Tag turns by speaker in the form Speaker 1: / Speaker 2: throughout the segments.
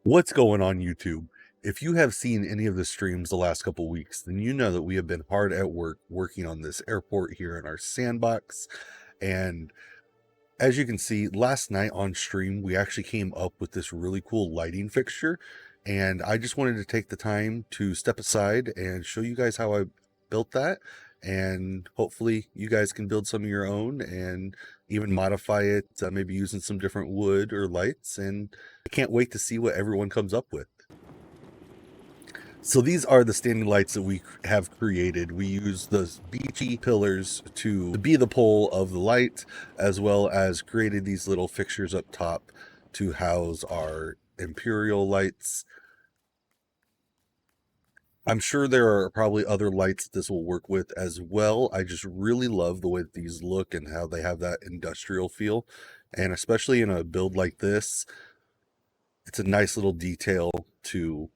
Speaker 1: What's going on YouTube? If you have seen any of the streams the last couple weeks, then you know that we have been hard at work working on this airport here in our sandbox. And as you can see, last night on stream, we actually came up with this really cool lighting fixture. And I just wanted to take the time to step aside and show you guys how I built that. And hopefully you guys can build some of your own and even modify it, maybe using some different wood or lights. And I can't wait to see what everyone comes up with. So these are the standing lights that we have created. We use those beachy pillars to be the pole of the light, as well as created these little fixtures up top to house our imperial lights. I'm sure there are probably other lights that this will work with as well. I just really love the way that these look and how they have that industrial feel. And especially in a build like this, it's a nice little detail to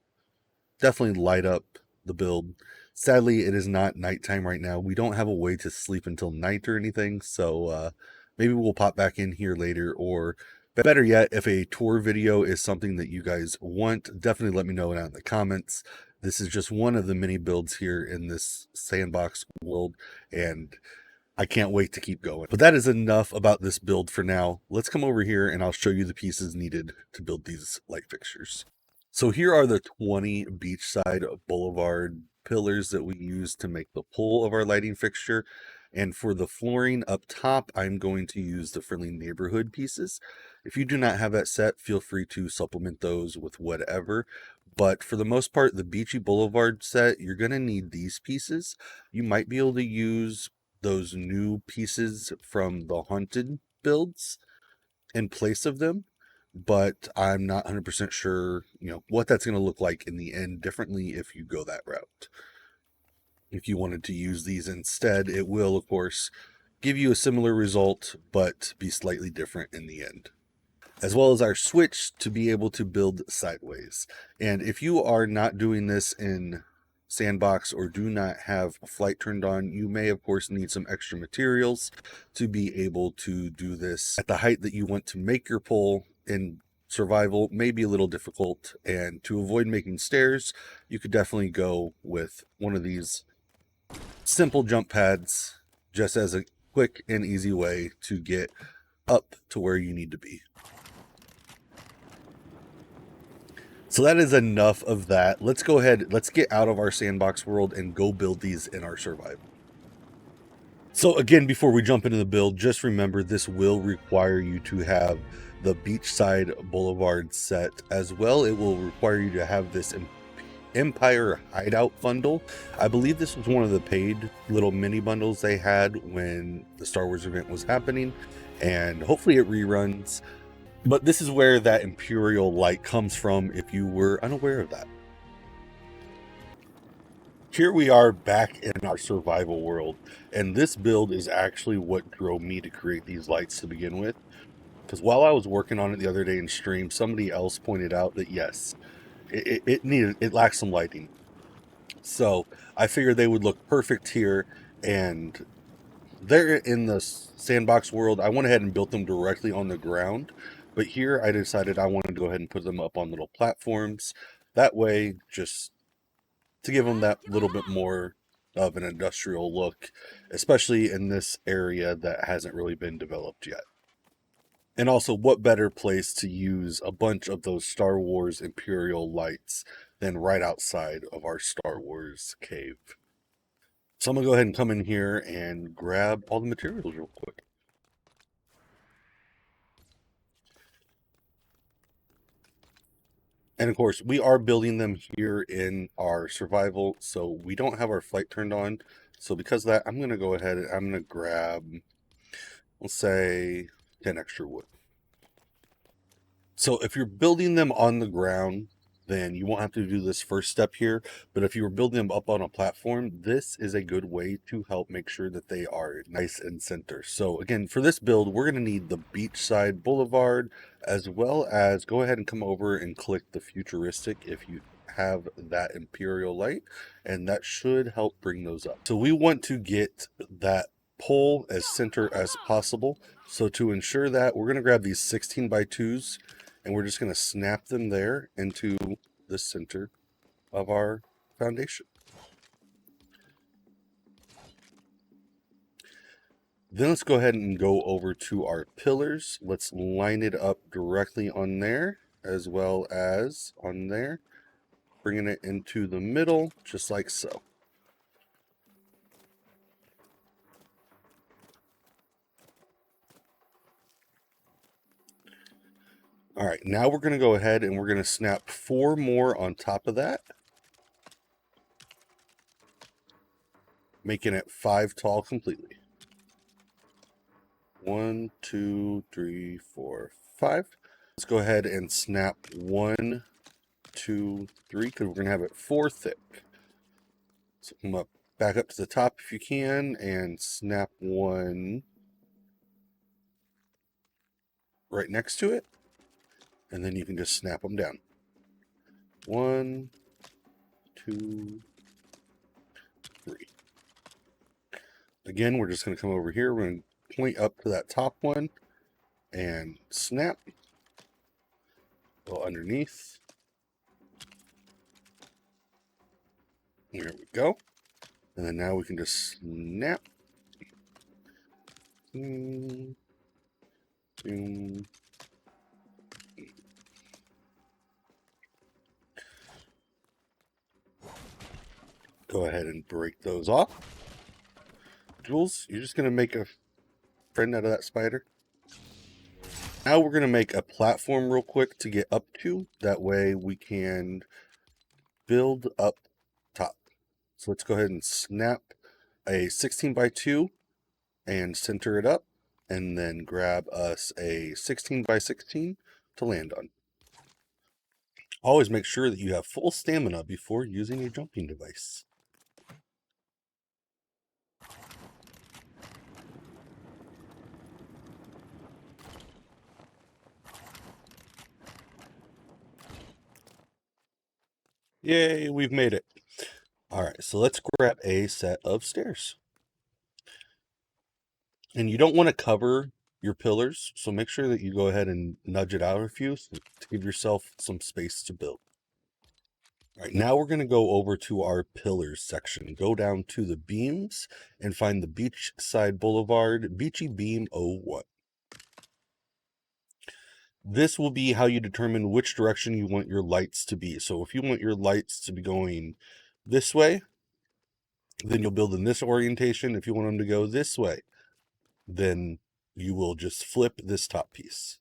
Speaker 1: definitely light up the build. Sadly, it is not nighttime right now. We don't have a way to sleep until night or anything, so maybe we'll pop back in here later, or better yet, if a tour video is something that you guys want, definitely let me know down in the comments. This is just one of the many builds here in this sandbox world, and I can't wait to keep going. But that is enough about this build for now. Let's come over here and I'll show you the pieces needed to build these light fixtures. So here are the 20 beachside boulevard pillars that we use to make the pole of our lighting fixture. And for the flooring up top, I'm going to use the friendly neighborhood pieces. If you do not have that set, feel free to supplement those with whatever. But for the most part, the beachy boulevard set, you're going to need these pieces. You might be able to use those new pieces from the haunted builds in place of them, but I'm not 100% sure, what that's going to look like in the end differently if you go that route. If you wanted to use these instead, it will, of course, give you a similar result, but be slightly different in the end. As well as our switch to be able to build sideways. And if you are not doing this in sandbox or do not have a flight turned on, you may of course need some extra materials to be able to do this at the height that you want to make your pole. In survival may be a little difficult, and to avoid making stairs, you could definitely go with one of these simple jump pads, just as a quick and easy way to get up to where you need to be. So that is enough of that. Let's go ahead, let's get out of our sandbox world and go build these in our survival. So again, before we jump into the build, just remember this will require you to have the beachside boulevard set as well. It will require you to have this Empire hideout bundle. I believe this was one of the paid little mini bundles they had when the Star Wars event was happening, and hopefully it reruns. But this is where that Imperial light comes from if you were unaware of that. Here we are back in our survival world, and this build is actually what drove me to create these lights to begin with. Because while I was working on it the other day in stream, somebody else pointed out that yes, it lacks some lighting. So I figured they would look perfect here, and they're in the sandbox world. I went ahead and built them directly on the ground, but here I decided I wanted to go ahead and put them up on little platforms. That way, just to give them that little bit more of an industrial look, especially in this area that hasn't really been developed yet. And also, what better place to use a bunch of those Star Wars Imperial lights than right outside of our Star Wars cave? So I'm going to go ahead and come in here and grab all the materials real quick. And of course, we are building them here in our survival, so we don't have our flight turned on. So because of that, I'm going to go ahead and I'm going to grab, let's say, 10 extra wood. So if you're building them on the ground, then you won't have to do this first step here. But if you were building them up on a platform, this is a good way to help make sure that they are nice and center. So again, for this build, we're going to need the beachside boulevard, as well as go ahead and come over and click the futuristic if you have that Imperial light, and that should help bring those up. So we want to get that pole as center as possible. So to ensure that, we're going to grab these 16x2s, and we're just going to snap them there into the center of our foundation. Then let's go ahead and go over to our pillars. Let's line it up directly on there as well as on there, bringing it into the middle just like so. All right, now we're going to go ahead and we're going to snap 4 more on top of that, making it 5 tall completely. 1, 2, 3, 4, 5. Let's go ahead and snap 1, 2, 3, because we're going to have it 4 thick. So come up, back up to the top if you can, and snap 1 right next to it, and then you can just snap them down. 1, 2, 3. Again, we're just going to come over here. We're going to point up to that top one and snap. Go underneath. There we go. And then now we can just snap. Go ahead and break those off. Jules, you're just going to make a friend out of that spider. Now we're going to make a platform real quick to get up to. That way we can build up top. So let's go ahead and snap a 16 by 2 and center it up. And then grab us a 16 by 16 to land on. Always make sure that you have full stamina before using a jumping device. Yay, we've made it. All right, so let's grab a set of stairs. And you don't want to cover your pillars, so make sure that you go ahead and nudge it out a few to give yourself some space to build. All right, now we're going to go over to our pillars section. Go down to the beams and find the Beachside Boulevard Beachy Beam 01. This will be how you determine which direction you want your lights to be. So if you want your lights to be going this way, then you'll build in this orientation. If you want them to go this way, then you will just flip this top piece.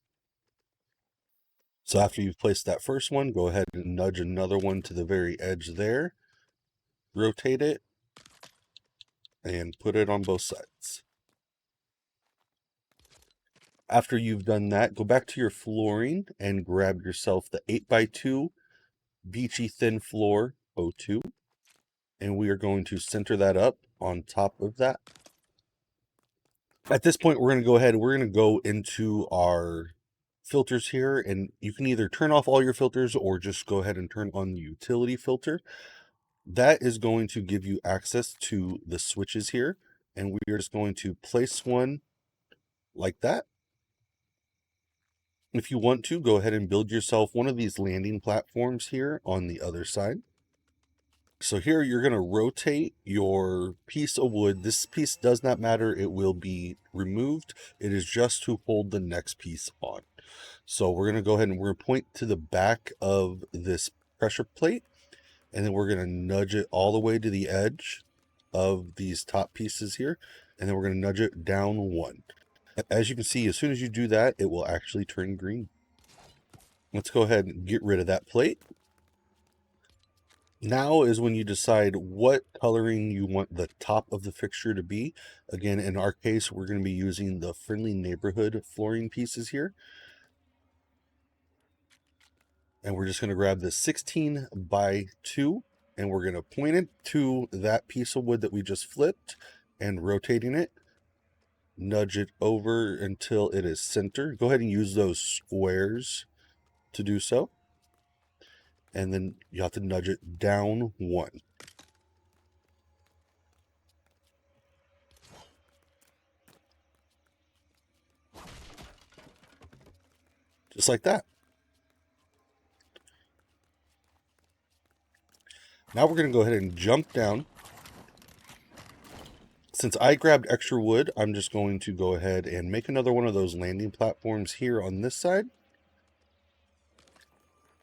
Speaker 1: So after you've placed that first one, go ahead and nudge another one to the very edge there. Rotate it and put it on both sides. After you've done that, go back to your flooring and grab yourself the 8x2 Beachy Thin Floor 02. And we are going to center that up on top of that. At this point, we're going to go ahead, we're going to go into our filters here, and you can either turn off all your filters or just go ahead and turn on the utility filter. That is going to give you access to the switches here, and we are just going to place one like that. If you want to, go ahead and build yourself one of these landing platforms here on the other side. So here you're going to rotate your piece of wood. This piece does not matter. It will be removed. It is just to hold the next piece on. So we're going to go ahead and we're going to point to the back of this pressure plate. And then we're going to nudge it all the way to the edge of these top pieces here. And then we're going to nudge it down 1. As you can see, as soon as you do that, it will actually turn green. Let's go ahead and get rid of that plate. Now is when you decide what coloring you want the top of the fixture to be. Again, in our case, we're going to be using the Friendly Neighborhood flooring pieces here. And we're just going to grab the 16 by 2 and we're going to point it to that piece of wood that we just flipped and rotating it. Nudge it over until it is centered. Go ahead and use those squares to do so. And then you have to nudge it down 1. Just like that. Now we're going to go ahead and jump down. Since I grabbed extra wood, I'm just going to go ahead and make another one of those landing platforms here on this side.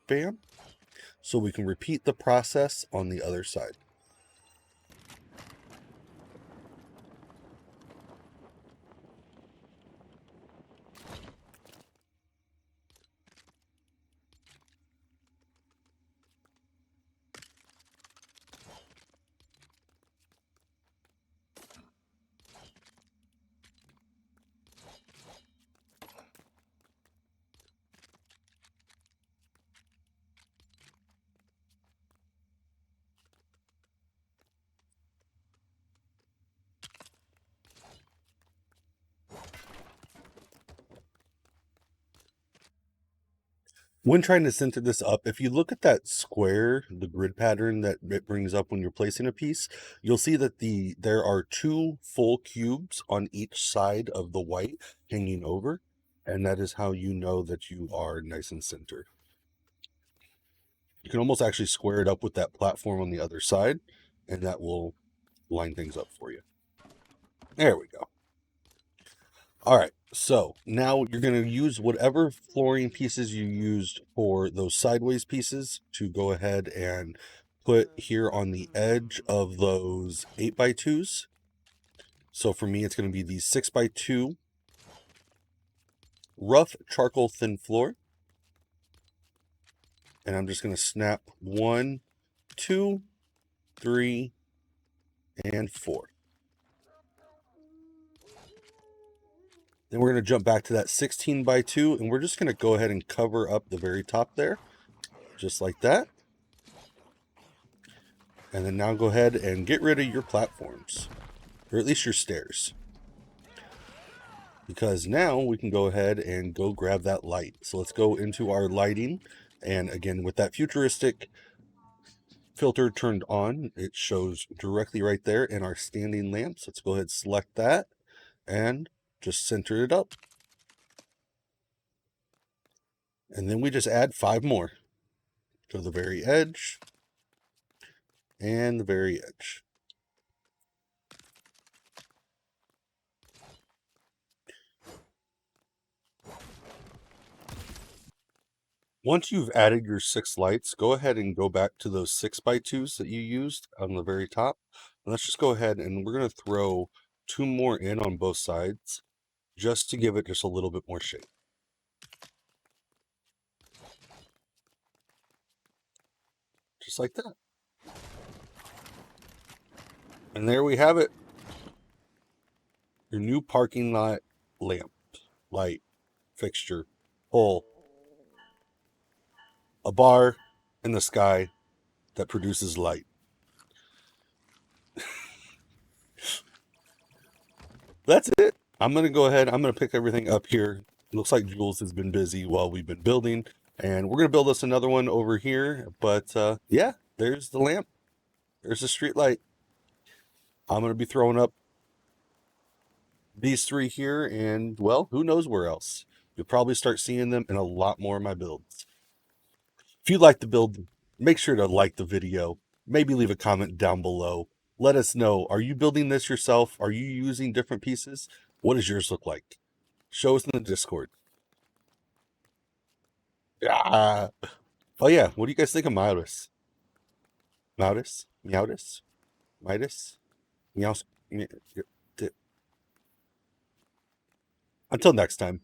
Speaker 1: Bam. So we can repeat the process on the other side. When trying to center this up, if you look at that square, the grid pattern that it brings up when you're placing a piece, you'll see that there are 2 full cubes on each side of the white hanging over, and that is how you know that you are nice and centered. You can almost actually square it up with that platform on the other side, and that will line things up for you. There we go. All right, so now you're going to use whatever flooring pieces you used for those sideways pieces to go ahead and put here on the edge of those 8x2s. So for me, it's going to be these 6x2 rough charcoal thin floor. And I'm just going to snap 1, 2, 3, and 4. Then we're going to jump back to that 16x2, and we're just going to go ahead and cover up the very top there, just like that. And then now go ahead and get rid of your platforms, or at least your stairs. Because now we can go ahead and go grab that light. So let's go into our lighting. And again, with that futuristic filter turned on, it shows directly right there in our standing lamps. Let's go ahead and select that and just center it up. And then we just add 5 more to the very edge and the very edge. Once you've added your 6 lights, go ahead and go back to those 6x2s that you used on the very top. And let's just go ahead and we're going to throw 2 more in on both sides just to give it just a little bit more shape. Just like that. And there we have it. Your new parking lot lamp, light, fixture, pole, a bar in the sky that produces light. That's it. I'm going to go ahead. I'm going to pick everything up here. Looks like Jules has been busy while we've been building. And we're going to build us another one over here. But yeah, there's the lamp. There's the street light. I'm going to be throwing up these 3 here. And, well, who knows where else. You'll probably start seeing them in a lot more of my builds. If you like the build, make sure to like the video. Maybe leave a comment down below. Let us know, are you building this yourself? Are you using different pieces? What does yours look like? Show us in the Discord. Yeah. Oh yeah, what do you guys think of Midas? Midas? Meowdis? Midas? Meows? Until next time.